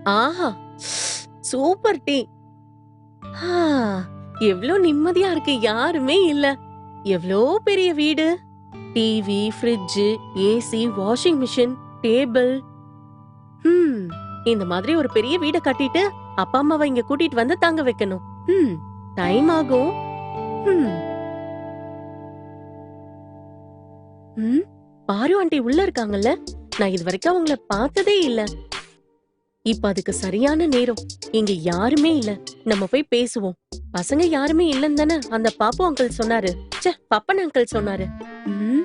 ஆஹா! Super tea. ஆ, எவ்ளோ நிம்மதியா இருக்கு. யாருமே இல்ல. எவ்ளோ பெரிய வீடு. TV, fridge, AC, washing machine, table. ம். இந்த மாதிரி ஒரு பெரிய வீட கட்டிட்டு அப்பா அம்மாவை இங்க கூட்டிட்டு வந்து தங்க வைக்கணும். ம். டைம் ஆகும். ம். ம். பாரு ஆண்டி உள்ள இருக்காங்கல்ல? நான் இதுவரைக்கும் அவங்கள பார்த்ததே இல்ல. இப்ப அதுக்கு சரியான நேரம். இங்க யாருமே இல்ல. நம்ம போய் பேசுவோம். பசங்க யாருமே இல்லன்னு தானே அந்த பாப்பு அங்கிள் சொன்னாரு. ச்சே, பப்பன் அங்கிள் சொன்னாரு. ம்.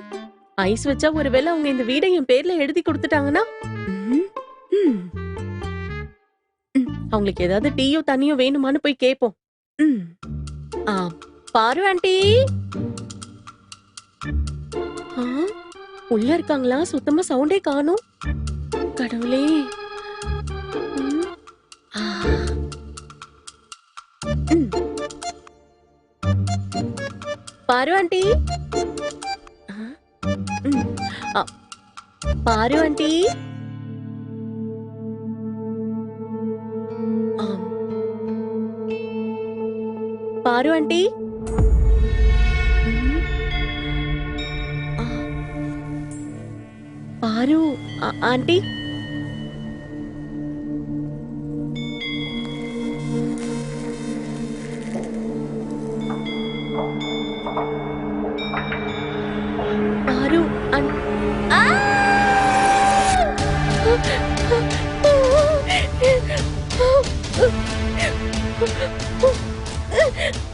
ஐஸ் வச்சா ஒருவேளை அவங்க இந்த வீட என் பேர்ல எழுதி கொடுத்துட்டாங்கன்னா? ம். ம். ம். அவங்களுக்கு ஏதாவது டீயோ தண்ணியோ வேணுமான்னு போய் கேப்போம். ம். ஆ, பாரு ஆண்டி. ஆ, உள்ள இருக்காங்களா? சுத்தமா சவுண்டே காணோம். கடவுளே. ம். ஆ. ம். பாரு ஆண்டி. ஆ, ம். அ, பாரு ஆண்டி. ஆம். பாரு ஆண்டி. ம். ஆ, பாரு ஆண்டி. பாரு ஆன் ஆ!